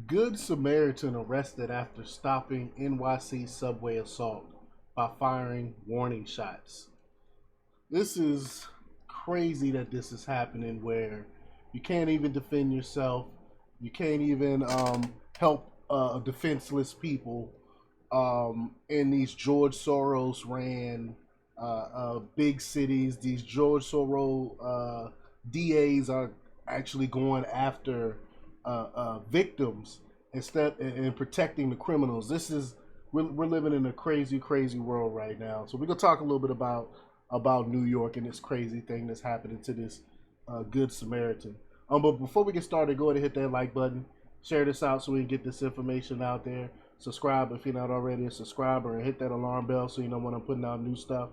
Good Samaritan arrested after stopping NYC subway assault by firing warning shots. This is crazy that this is happening where you can't even defend yourself. You can't even help defenseless people in these George Soros ran big cities. These George Soros DAs are actually going after victims instead and protecting the criminals. We're living in a crazy, crazy world right now. So we're gonna talk a little bit about New York and this crazy thing that's happening to this Good Samaritan. But before we get started, go ahead and hit that like button, share this out so we can get this information out there. Subscribe if you're not already a subscriber, and hit that alarm bell so you know when I'm putting out new stuff.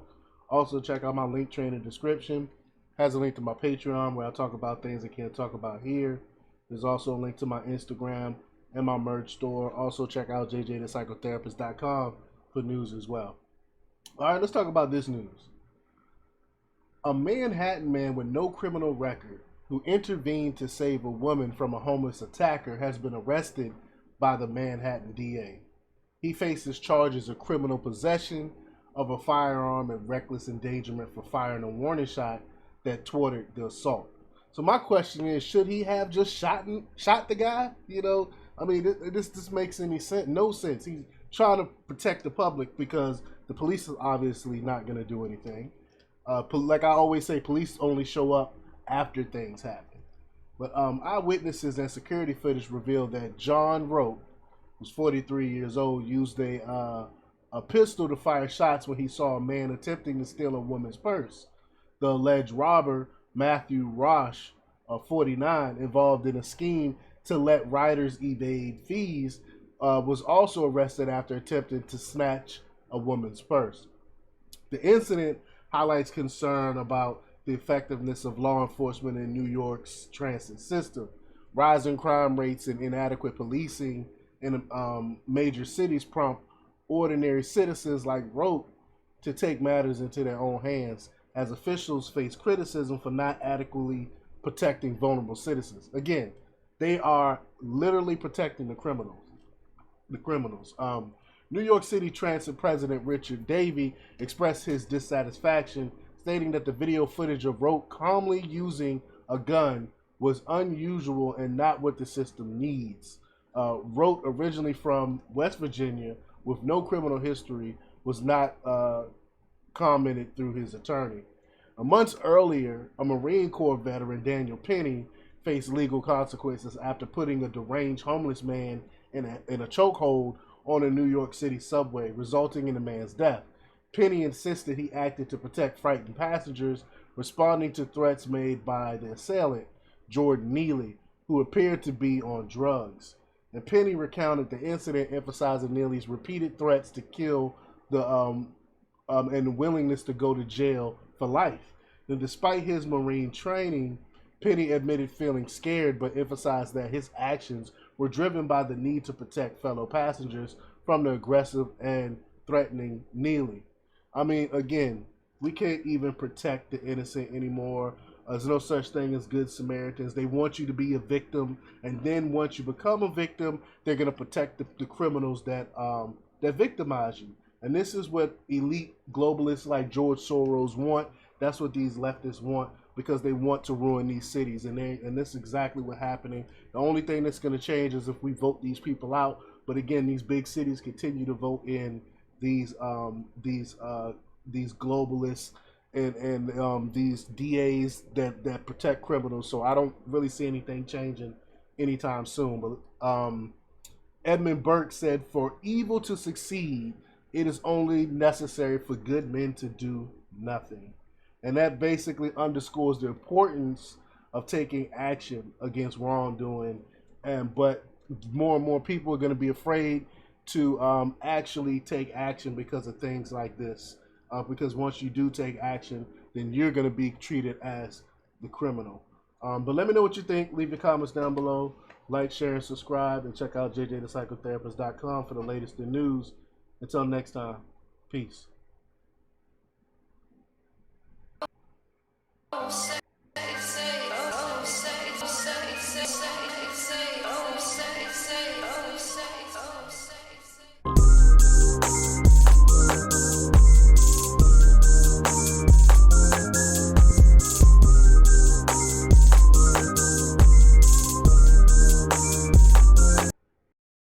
Also, check out my link tree in the description. Has a link to my Patreon where I talk about things I can't talk about here. There's also a link to my Instagram and my merch store. Also, check out jjthepsychotherapist.com for news as well. All right, let's talk about this news. A Manhattan man with no criminal record who intervened to save a woman from a homeless attacker has been arrested by the Manhattan DA. He faces charges of criminal possession of a firearm and reckless endangerment for firing a warning shot that thwarted the assault. So my question is, should he have just shot the guy? You know, I mean, this makes any sense? No sense. He's trying to protect the public because the police is obviously not going to do anything. Like I always say, police only show up after things happen. But eyewitnesses and security footage revealed that John Rote, who's 43 years old, used a pistol to fire shots when he saw a man attempting to steal a woman's purse. The alleged robber, Matthew Rosh, 49, involved in a scheme to let riders evade fees, was also arrested after attempting to snatch a woman's purse. The incident highlights concern about the effectiveness of law enforcement in New York's transit system. Rising crime rates and inadequate policing in major cities prompt ordinary citizens like Rote to take matters into their own hands, as officials face criticism for not adequately protecting vulnerable citizens. Again, they are literally protecting the criminals. New York City Transit President Richard Davey expressed his dissatisfaction, stating that the video footage of Rote calmly using a gun was unusual and not what the system needs. Rote, originally from West Virginia with no criminal history, was not commented through his attorney. Months earlier, a Marine Corps veteran, Daniel Penny, faced legal consequences after putting a deranged homeless man in a chokehold on a New York City subway, resulting in the man's death. Penny insisted he acted to protect frightened passengers, responding to threats made by the assailant, Jordan Neely, who appeared to be on drugs. And Penny recounted the incident, emphasizing Neely's repeated threats to kill and the willingness to go to jail for life. And despite his Marine training, Penny admitted feeling scared, but emphasized that his actions were driven by the need to protect fellow passengers from the aggressive and threatening Neely. I mean, again, we can't even protect the innocent anymore. There's no such thing as good Samaritans. They want you to be a victim, and then once you become a victim, they're going to protect the criminals that victimize you. And this is what elite globalists like George Soros want. That's what these leftists want, because they want to ruin these cities, and this is exactly what's happening. The only thing that's going to change is if we vote these people out. But again, these big cities continue to vote in these globalists and these DAs that protect criminals. So I don't really see anything changing anytime soon. But Edmund Burke said, "For evil to succeed, it is only necessary for good men to do nothing." And that basically underscores the importance of taking action against wrongdoing. But more and more people are going to be afraid to actually take action because of things like this. Because once you do take action, then you're going to be treated as the criminal. But let me know what you think. Leave your comments down below. Like, share, and subscribe. And check out jjthepsychotherapist.com for the latest in news. Until next time, peace.